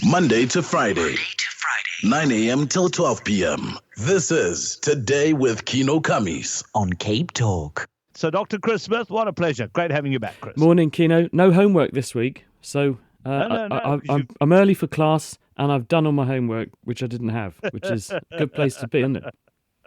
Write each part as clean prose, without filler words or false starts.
Monday to Friday, 9 a.m. till 12 p.m. This is Today with Kino Kamis on Cape Talk. So, Dr. Chris Smith, what a pleasure. Great having you back, Chris. Morning, Kino. No homework this week, so I'm early for class, and I've done all my homework, which I didn't have, which is a good place to be, isn't it?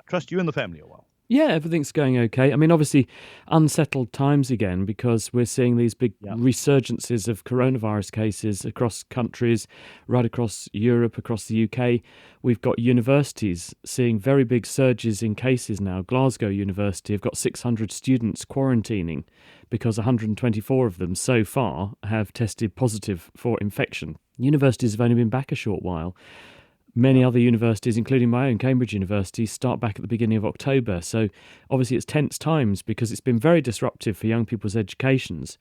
Trust you and the family are well. Yeah, everything's going okay. I mean, obviously, unsettled times again because we're seeing these big resurgences of coronavirus cases across countries, right across Europe, across the UK. We've got universities seeing very big surges in cases now. Glasgow University have got 600 students quarantining because 124 of them so far have tested positive for infection. Universities have only been back a short while. Many other universities, including my own, Cambridge University, start back at the beginning of October. So obviously it's tense times because it's been very disruptive for young people's educations.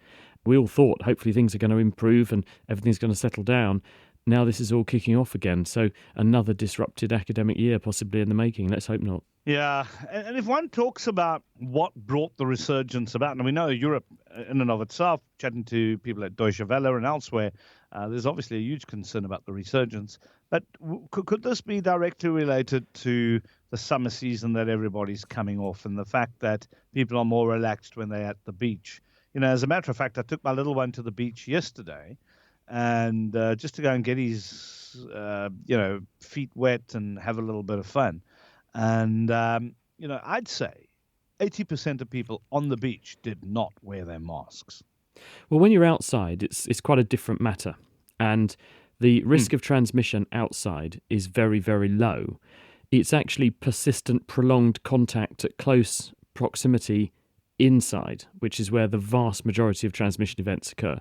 We all thought hopefully things are going to improve and everything's going to settle down. Now this is all kicking off again. So another disrupted academic year possibly in the making. Let's hope not. Yeah, and if one talks about what brought the resurgence about, and we know Europe in and of itself, chatting to people at Deutsche Welle and elsewhere, there's obviously a huge concern about the resurgence. But could this be directly related to the summer season that everybody's coming off and the fact that people are more relaxed when they're at the beach? You know, as a matter of fact, I took my little one to the beach yesterday and just to go and get his, feet wet and have a little bit of fun. And, I'd say 80% of people on the beach did not wear their masks. Well, when you're outside, it's quite a different matter. And the risk of transmission outside is very, very low. It's actually persistent, prolonged contact at close proximity inside, which is where the vast majority of transmission events occur.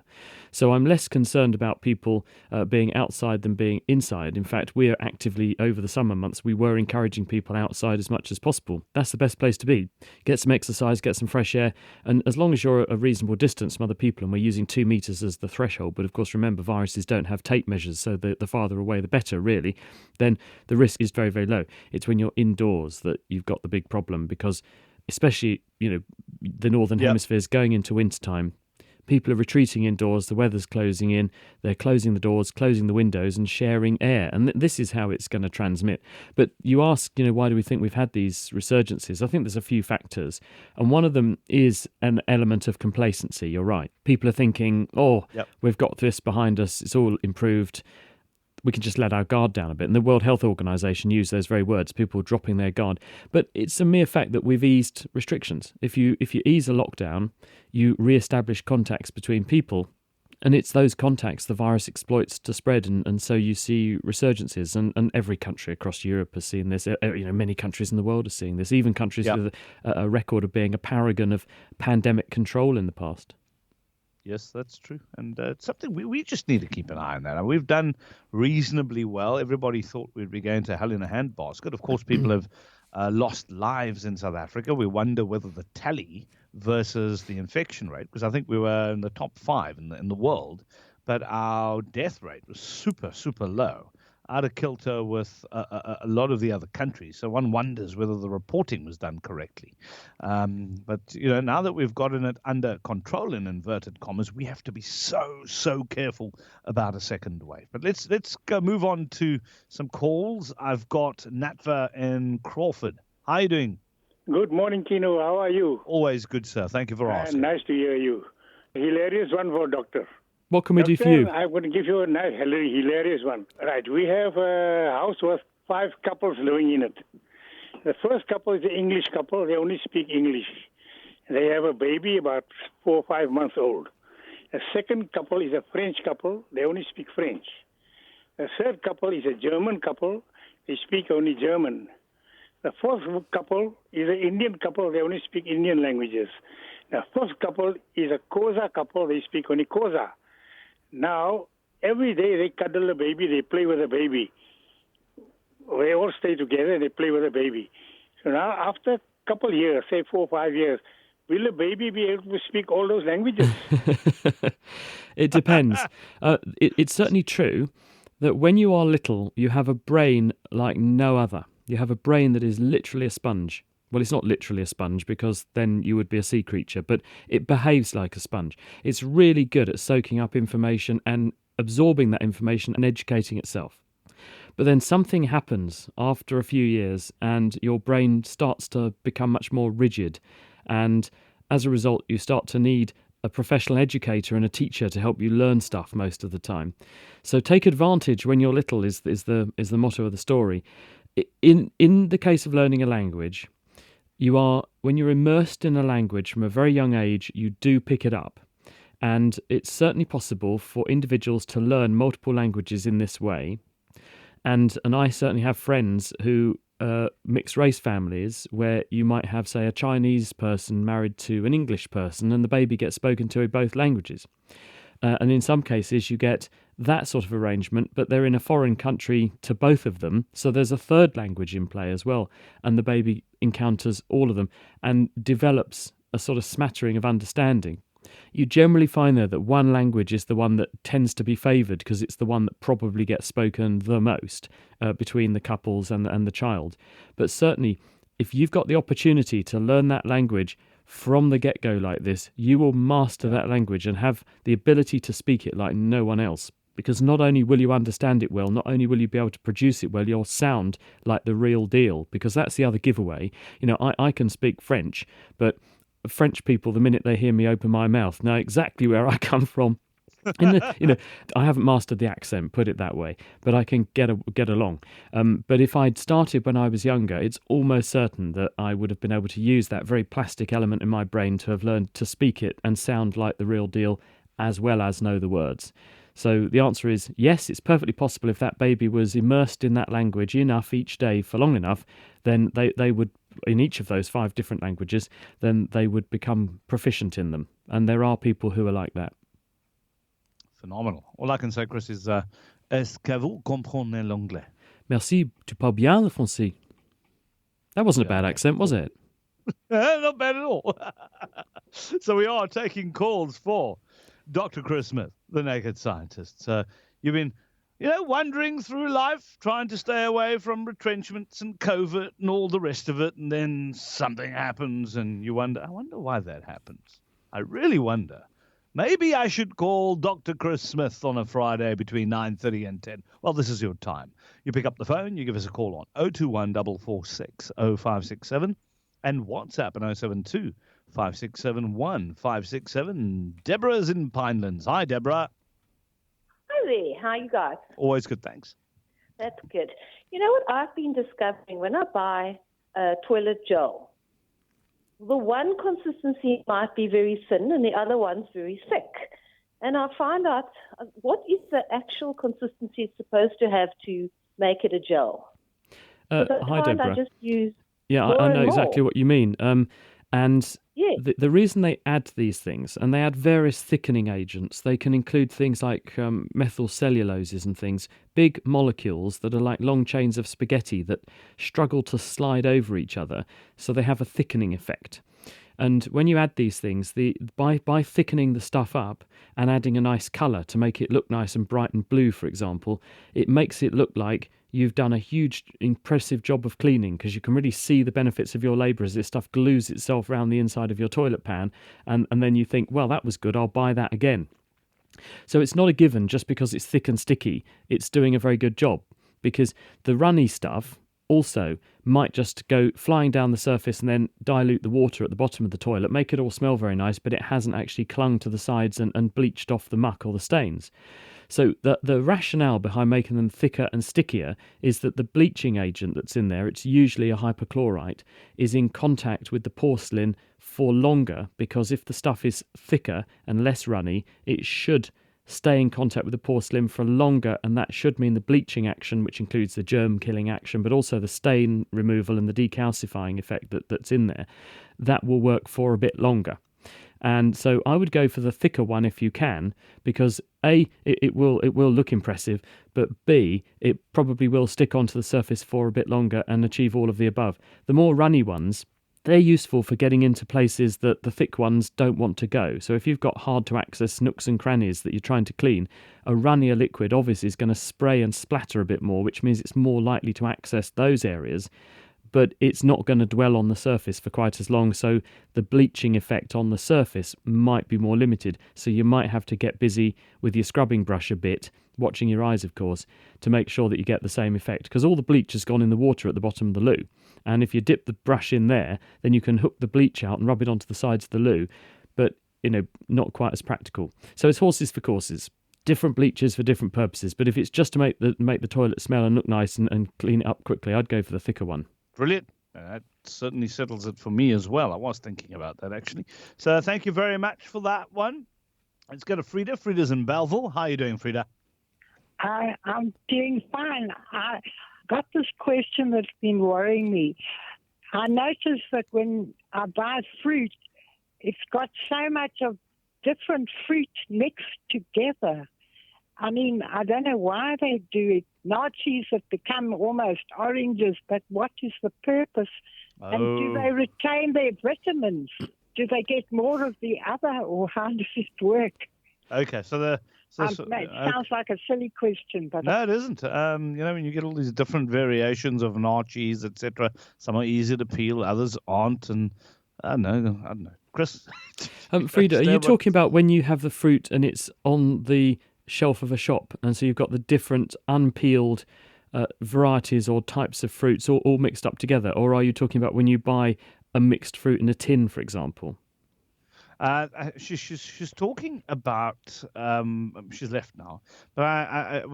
So I'm less concerned about people being outside than being inside. In fact, we are actively, over the summer months, we were encouraging people outside as much as possible. That's the best place to be. Get some exercise, get some fresh air, and as long as you're a reasonable distance from other people, and we're using 2 meters as the threshold, but of course, remember, viruses don't have tape measures, so the farther away, the better, really, then the risk is very, very low. It's when you're indoors that you've got the big problem because especially, the Northern Hemisphere is going into wintertime. People are retreating indoors, the weather's closing in, they're closing the doors, closing the windows and sharing air. And this is how it's going to transmit. But you ask, why do we think we've had these resurgences? I think there's a few factors. And one of them is an element of complacency, you're right. People are thinking, we've got this behind us, it's all improved. We can just let our guard down a bit. And the World Health Organization used those very words, people dropping their guard. But it's a mere fact that we've eased restrictions. If you ease a lockdown, you re-establish contacts between people. And it's those contacts the virus exploits to spread. And so you see resurgences. And every country across Europe has seen this. Many countries in the world are seeing this. Even countries with a record of being a paragon of pandemic control in the past. Yes, that's true. And it's something we just need to keep an eye on that. And we've done reasonably well. Everybody thought we'd be going to hell in a handbasket. Of course, people have lost lives in South Africa. We wonder whether the tally versus the infection rate, because I think we were in the top 5 in the world, but our death rate was super, super low, out of kilter with a lot of the other countries. So one wonders whether the reporting was done correctly. But, now that we've gotten it under control, in inverted commas, we have to be so careful about a second wave. But let's go move on to some calls. I've got Natva in Crawford. How are you doing? Good morning, Kino. How are you? Always good, sir. Thank you for asking. Nice to hear you. Hilarious one for doctor. What can we do for you? I'm going to give you a nice, hilarious one. Right, we have a house with 5 couples living in it. The first couple is an English couple. They only speak English. They have a baby about 4 or 5 months old. The second couple is a French couple. They only speak French. The third couple is a German couple. They speak only German. The fourth couple is an Indian couple. They only speak Indian languages. The fifth couple is a Xhosa couple. They speak only Xhosa. Now, every day they cuddle the baby, they play with the baby. They all stay together and they play with the baby. So now, after a couple of years, say 4 or 5 years, will the baby be able to speak all those languages? It depends. It's certainly true that when you are little, you have a brain like no other. You have a brain that is literally a sponge. Well, it's not literally a sponge because then you would be a sea creature, but it behaves like a sponge. It's really good at soaking up information and absorbing that information and educating itself. But then something happens after a few years and your brain starts to become much more rigid. And as a result, you start to need a professional educator and a teacher to help you learn stuff most of the time. So take advantage when you're little is the motto of the story. In the case of learning a language, when you're immersed in a language from a very young age, you do pick it up. And it's certainly possible for individuals to learn multiple languages in this way. And I certainly have friends who mixed race families where you might have, say, a Chinese person married to an English person and the baby gets spoken to in both languages. And in some cases you get that sort of arrangement, but they're in a foreign country to both of them. So there's a third language in play as well. And the baby encounters all of them and develops a sort of smattering of understanding. You generally find, though, that one language is the one that tends to be favoured because it's the one that probably gets spoken the most between the couples and the child. But certainly, if you've got the opportunity to learn that language from the get-go like this, you will master that language and have the ability to speak it like no one else. Because not only will you understand it well, not only will you be able to produce it well, you'll sound like the real deal. Because that's the other giveaway. You know, I can speak French, but French people, the minute they hear me open my mouth, know exactly where I come from. I haven't mastered the accent, put it that way, but I can get along. But if I'd started when I was younger, it's almost certain that I would have been able to use that very plastic element in my brain to have learned to speak it and sound like the real deal, as well as know the words. So the answer is yes, it's perfectly possible if that baby was immersed in that language enough each day for long enough, then they would, in each of those 5 different languages, then they would become proficient in them. And there are people who are like that. Phenomenal. All I can say, Chris, is est-ce que vous comprenez l'anglais? Merci, tu parles bien le français. That wasn't a bad accent, was it? Not bad at all. So we are taking calls for Dr. Chris Smith, the Naked Scientist. You've been, wandering through life, trying to stay away from retrenchments and COVID and all the rest of it, and then something happens and you wonder, I wonder why that happens. I really wonder. Maybe I should call Dr. Chris Smith on a Friday between 9:30 and 10. Well, this is your time. You pick up the phone, you give us a call on 021 446 0567 and WhatsApp on 072 567 1567. Deborah's in Pinelands. Hi, Deborah. Hi there. How are you guys? Always good, thanks. That's good. You know what I've been discovering when I buy toilet gel? The one consistency might be very thin and the other one's very thick. And I find out what is the actual consistency it's supposed to have to make it a gel. Hi, Deborah. I just use I know exactly what you mean. And yes. the reason they add these things, and they add various thickening agents, they can include things like methyl celluloses and things, big molecules that are like long chains of spaghetti that struggle to slide over each other, so they have a thickening effect. And when you add these things, by thickening the stuff up and adding a nice colour to make it look nice and bright and blue, for example, it makes it look like you've done a huge, impressive job of cleaning, because you can really see the benefits of your labour as this stuff glues itself around the inside of your toilet pan, and then you think, well, that was good, I'll buy that again. So it's not a given just because it's thick and sticky, it's doing a very good job, because the runny stuff also might just go flying down the surface and then dilute the water at the bottom of the toilet, make it all smell very nice, but it hasn't actually clung to the sides and bleached off the muck or the stains. So the rationale behind making them thicker and stickier is that the bleaching agent that's in there, it's usually a hypochlorite, is in contact with the porcelain for longer, because if the stuff is thicker and less runny, it should stay in contact with the porcelain for longer, and that should mean the bleaching action, which includes the germ-killing action, but also the stain removal and the decalcifying effect that's in there, that will work for a bit longer. And so I would go for the thicker one if you can, because A, it will look impressive, but B, it probably will stick onto the surface for a bit longer and achieve all of the above. The more runny ones, they're useful for getting into places that the thick ones don't want to go. So if you've got hard to access nooks and crannies that you're trying to clean, a runnier liquid obviously is going to spray and splatter a bit more, which means it's more likely to access those areas. but it's not going to dwell on the surface for quite as long. So the bleaching effect on the surface might be more limited. So you might have to get busy with your scrubbing brush a bit, watching your eyes, of course, to make sure that you get the same effect, because all the bleach has gone in the water at the bottom of the loo. And if you dip the brush in there, then you can hook the bleach out and rub it onto the sides of the loo. But, not quite as practical. So it's horses for courses. Different bleaches for different purposes. But if it's just to make the toilet smell and look nice and clean it up quickly, I'd go for the thicker one. Brilliant. That certainly settles it for me as well. I was thinking about that, actually. So thank you very much for that one. Let's go to Frida. Frida's in Belleville. How are you doing, Frida? I'm doing fine. I got this question that's been worrying me. I noticed that when I buy fruit, it's got so much of different fruit mixed together. I mean, I don't know why they do it. Nachos have become almost oranges, but what is the purpose? And do they retain their vitamins? Do they get more of the other, or how does it work? Okay, so it sounds like a silly question, but no, it isn't. When you get all these different variations of nachos, etc., some are easier to peel, others aren't, and I don't know, Chris. Frida, are you talking about when you have the fruit and it's on the shelf of a shop, and so you've got the different unpeeled varieties or types of fruits all mixed up together, or are you talking about when you buy a mixed fruit in a tin, for example? She's talking about. She's left now, but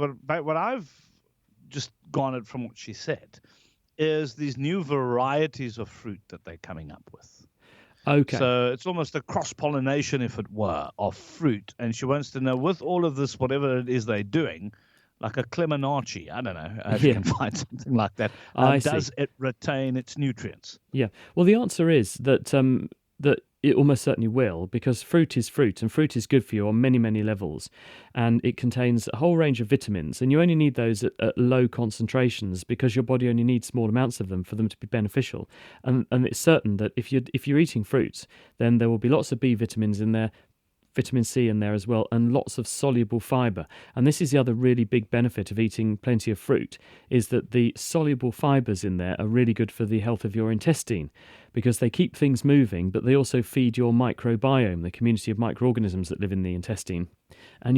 what I've just garnered from what she said is these new varieties of fruit that they're coming up with. Okay. So it's almost a cross-pollination, if it were, of fruit. And she wants to know, with all of this, whatever it is they're doing, like a Clemenaci, I don't know if you can find something like that, does it retain its nutrients? Yeah. Well, the answer is that that it almost certainly will, because fruit is fruit, and fruit is good for you on many, many levels. And it contains a whole range of vitamins, and you only need those at low concentrations because your body only needs small amounts of them for them to be beneficial. And it's certain that if you're eating fruits, then there will be lots of B vitamins in there, vitamin C in there as well, and lots of soluble fibre. And this is the other really big benefit of eating plenty of fruit, is that the soluble fibres in there are really good for the health of your intestine, because they keep things moving, but they also feed your microbiome, the community of microorganisms that live in the intestine. And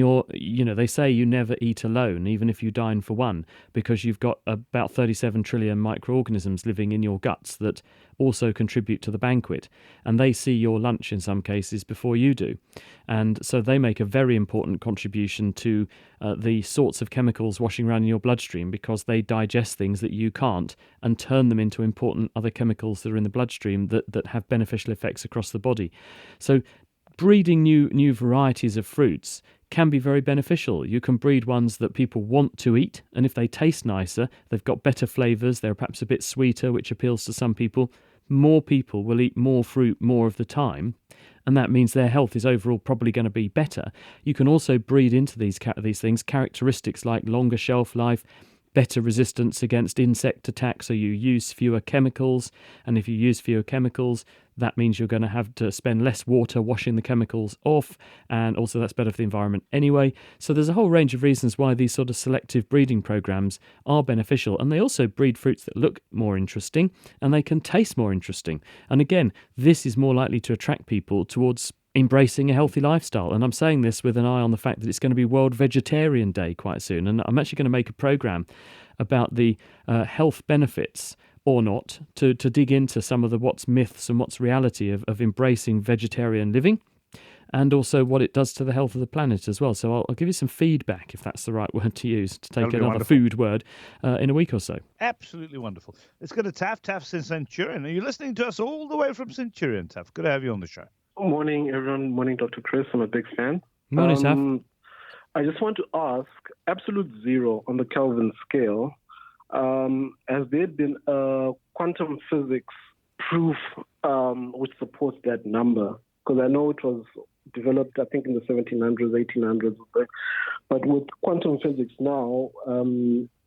they say you never eat alone, even if you dine for one, because you've got about 37 trillion microorganisms living in your guts that also contribute to the banquet. And they see your lunch in some cases before you do. And so they make a very important contribution to the sorts of chemicals washing around in your bloodstream, because they digest things that you can't and turn them into important other chemicals that are in the bloodstream that have beneficial effects across the body. So breeding new varieties of fruits can be very beneficial. You can breed ones that people want to eat, and if they taste nicer, they've got better flavours, they're perhaps a bit sweeter, which appeals to some people. More people will eat more fruit more of the time, and that means their health is overall probably going to be better. You can also breed into these things characteristics like longer shelf life, better resistance against insect attacks, so you use fewer chemicals, and if you use fewer chemicals, that means you're going to have to spend less water washing the chemicals off, and also that's better for the environment anyway. So there's a whole range of reasons why these sort of selective breeding programs are beneficial, and they also breed fruits that look more interesting and they can taste more interesting. And again, this is more likely to attract people towards embracing a healthy lifestyle. And I'm saying this with an eye on the fact that it's going to be World Vegetarian Day quite soon, and I'm actually going to make a program about the health benefits or not to dig into some of the what's myths and what's reality of embracing vegetarian living, and also what it does to the health of the planet as well. So I'll give you some feedback, if that's the right word to use, to take another wonderful food word, in a week or so. Absolutely wonderful. Let's go to Taff. Taff's in Centurion. Are you listening to us all the way from Centurion, Taff? Good to have you on the show. Morning, everyone. Morning, Dr. Chris. I'm a big fan. Morning, Taff. I just want to ask, absolute zero on the Kelvin scale, has there been a quantum physics proof which supports that number? Because I know it was developed, I think, in the 1700s, 1800s. But with quantum physics now,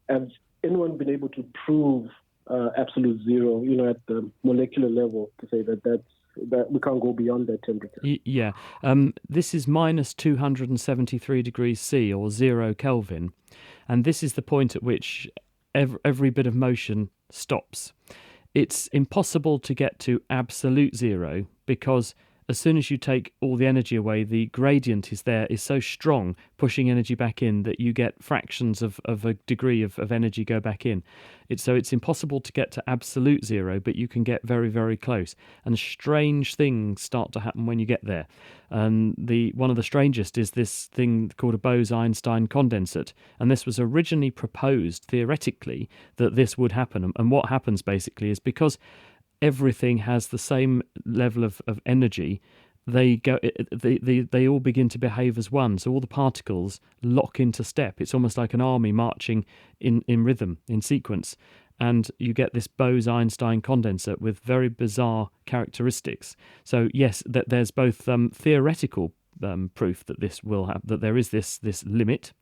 has anyone been able to prove absolute zero, at the molecular level, to say that we can't go beyond that temperature? Yeah. This is minus 273 degrees C, or 0 Kelvin. And this is the point at which every bit of motion stops. it's impossible to get to absolute zero, because as soon as you take all the energy away, the gradient is so strong, pushing energy back in, that you get fractions of a degree of energy go back in. So it's impossible to get to absolute zero, but you can get very, very close. And strange things start to happen when you get there. And one of the strangest is this thing called a Bose-Einstein condensate. And this was originally proposed theoretically that this would happen. And what happens basically is, because everything has the same level of energy, they all begin to behave as one. So all the particles lock into step. It's almost like an army marching in rhythm, in sequence. And you get this Bose-Einstein condensate with very bizarre characteristics. So yes, that there's both theoretical proof that this will happen, that there is this limit,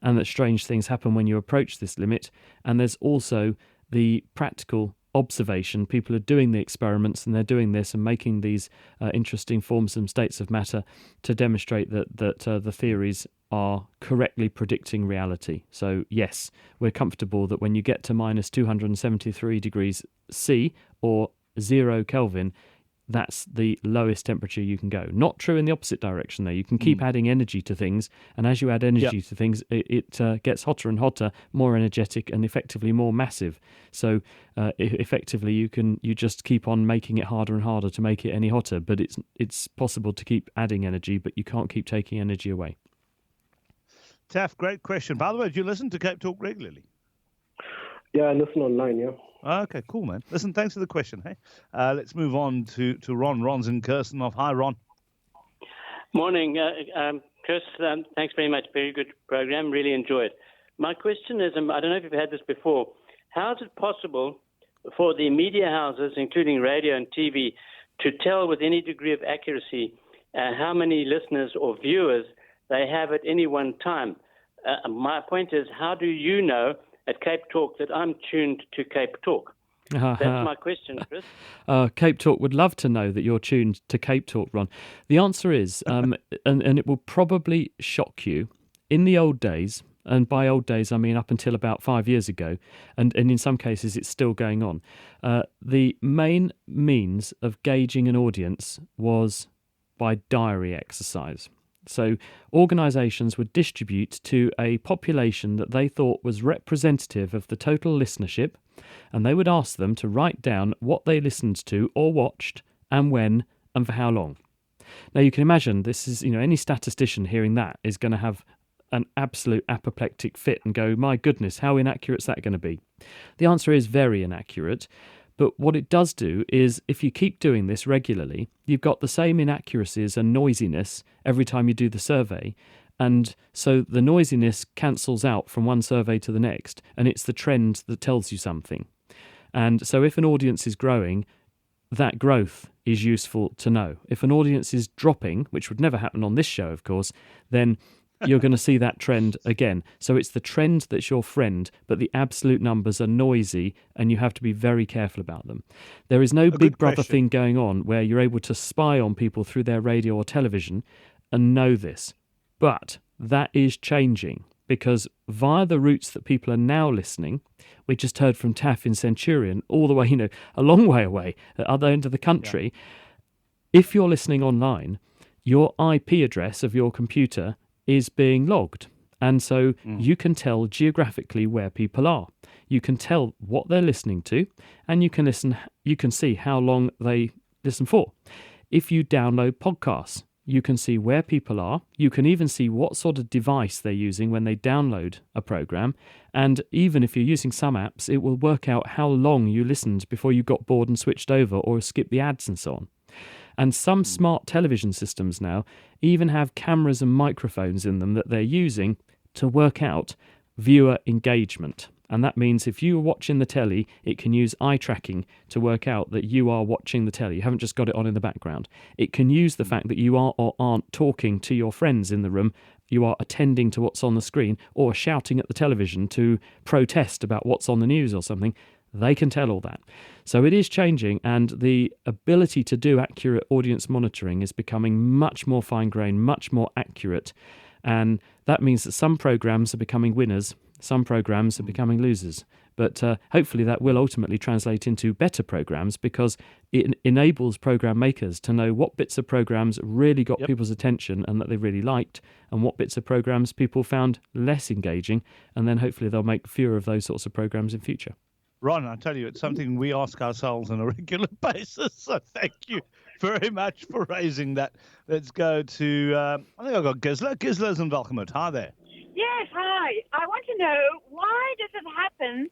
and that strange things happen when you approach this limit. And there's also the practical observation. People are doing the experiments, and they're doing this and making these interesting forms and states of matter to demonstrate that the theories are correctly predicting reality. So yes, we're comfortable that when you get to minus 273 degrees C or 0 Kelvin, that's the lowest temperature you can go. Not true in the opposite direction, though. You can keep adding energy to things, and as you add energy to things, it gets hotter and hotter, more energetic, and effectively more massive. So effectively, you just keep on making it harder and harder to make it any hotter. But it's possible to keep adding energy, but you can't keep taking energy away. Taff, great question. By the way, do you listen to Cape Talk regularly? Yeah, I listen online, yeah. Okay, cool, man. Listen, thanks for the question. Hey, let's move on to Ron. Ron's in Kirstenhof. Hi, Ron. Morning, Chris. Thanks very much. Very good program. Really enjoyed. My question is, I don't know if you've had this before. How is it possible for the media houses, including radio and TV, to tell with any degree of accuracy how many listeners or viewers they have at any one time? My point is, how do you know at Cape Talk that I'm tuned to Cape Talk? That's my question, Chris. Cape Talk would love to know that you're tuned to Cape Talk, Ron. The answer is, and it will probably shock you, in the old days, and by old days I mean up until about 5 years ago, and in some cases it's still going on, the main means of gauging an audience was by diary exercise. So organisations would distribute to a population that they thought was representative of the total listenership, and they would ask them to write down what they listened to or watched, and when, and for how long. Now you can imagine this is, any statistician hearing that is going to have an absolute apoplectic fit and go, my goodness, how inaccurate is that going to be? The answer is very inaccurate. But what it does do is, if you keep doing this regularly, you've got the same inaccuracies and noisiness every time you do the survey. And so the noisiness cancels out from one survey to the next, and it's the trend that tells you something. And so if an audience is growing, that growth is useful to know. If an audience is dropping, which would never happen on this show, of course, then you're going to see that trend again. So it's the trend that's your friend, but the absolute numbers are noisy, and you have to be very careful about them. There is no Big Brother thing going on where you're able to spy on people through their radio or television and know this. But that is changing, because via the routes that people are now listening, we just heard from Taff in Centurion, all the way, a long way away, at the other end of the country. Yeah. If you're listening online, your IP address of your computer is being logged. And so you can tell geographically where people are. You can tell what they're listening to, and you can see how long they listen for. If you download podcasts, you can see where people are. You can even see what sort of device they're using when they download a program. And even if you're using some apps, it will work out how long you listened before you got bored and switched over or skipped the ads and so on. And some smart television systems now even have cameras and microphones in them that they're using to work out viewer engagement. And that means if you are watching the telly, it can use eye tracking to work out that you are watching the telly. You haven't just got it on in the background. It can use the fact that you are or aren't talking to your friends in the room. You are attending to what's on the screen, or shouting at the television to protest about what's on the news or something. They can tell all that. So it is changing, and the ability to do accurate audience monitoring is becoming much more fine-grained, much more accurate. And that means that some programs are becoming winners, some programs are becoming losers. But hopefully that will ultimately translate into better programs, because it enables program makers to know what bits of programs really got people's attention and that they really liked, and what bits of programs people found less engaging, and then hopefully they'll make fewer of those sorts of programs in future. Ron, I tell you, it's something we ask ourselves on a regular basis, so thank you very much for raising that. Let's go to, I think I've got Gisela. Gisela's in Welgemoot. Hi there. Yes, hi. I want to know, why does it happen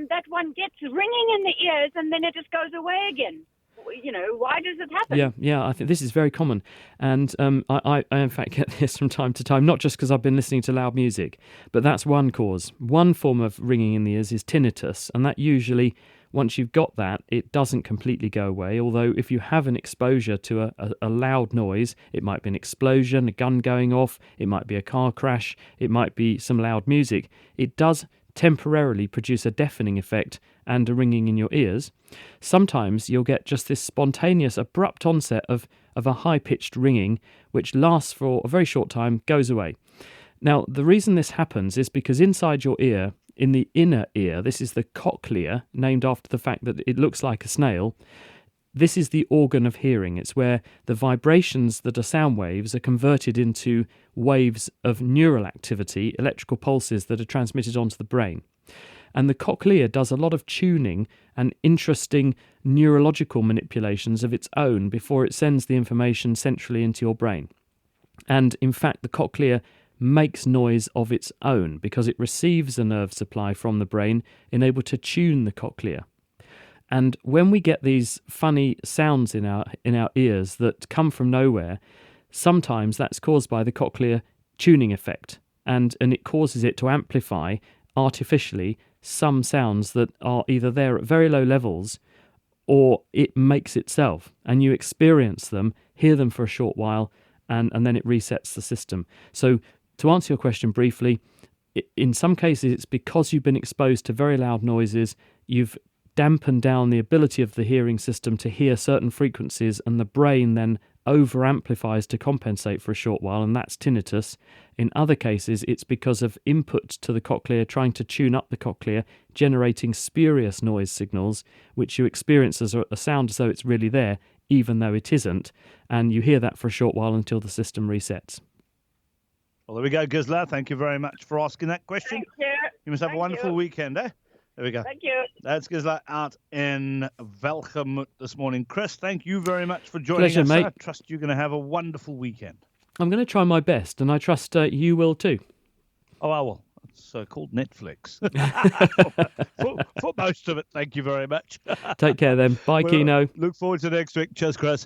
that one gets ringing in the ears and then it just goes away again? You know, why does it happen? Yeah, I think this is very common. And I in fact get this from time to time, not just because I've been listening to loud music, but that's one cause. One form of ringing in the ears is tinnitus, and that usually, once you've got that, it doesn't completely go away. Although if you have an exposure to a loud noise, it might be an explosion, a gun going off, it might be a car crash, it might be some loud music, it does temporarily produce a deafening effect and a ringing in your ears. Sometimes you'll get just this spontaneous, abrupt onset of a high-pitched ringing, which lasts for a very short time, goes away. Now, the reason this happens is because inside your ear, in the inner ear, this is the cochlea, named after the fact that it looks like a snail. This is the organ of hearing. It's where the vibrations that are sound waves are converted into waves of neural activity, electrical pulses that are transmitted onto the brain. And the cochlea does a lot of tuning and interesting neurological manipulations of its own before it sends the information centrally into your brain. And in fact, the cochlea makes noise of its own because it receives a nerve supply from the brain, enabled to tune the cochlea. And when we get these funny sounds in our ears that come from nowhere, sometimes that's caused by the cochlear tuning effect, and it causes it to amplify artificially some sounds that are either there at very low levels, or it makes itself, and you experience them, hear them for a short while, and then it resets the system. So to answer your question briefly, in some cases it's because you've been exposed to very loud noises, you've dampened down the ability of the hearing system to hear certain frequencies, and the brain then over amplifies to compensate for a short while, and that's tinnitus. In other cases, it's because of input to the cochlea, trying to tune up the cochlea, generating spurious noise signals, which you experience as a sound as though it's really there, even though it isn't, and you hear that for a short while until the system resets. Well, there we go, Gisela. Thank you very much for asking that question. Thank you. You must have a wonderful weekend, eh? There we go. Thank you. That's Gisela out in Welgemoot this morning. Chris, thank you very much for joining Pleasure, us. mate. I trust you're going to have a wonderful weekend. I'm going to try my best, and I trust you will too. Oh, I will. It's called Netflix. for most of it, thank you very much. Take care then. Bye, Keno. Look forward to next week. Cheers, Chris.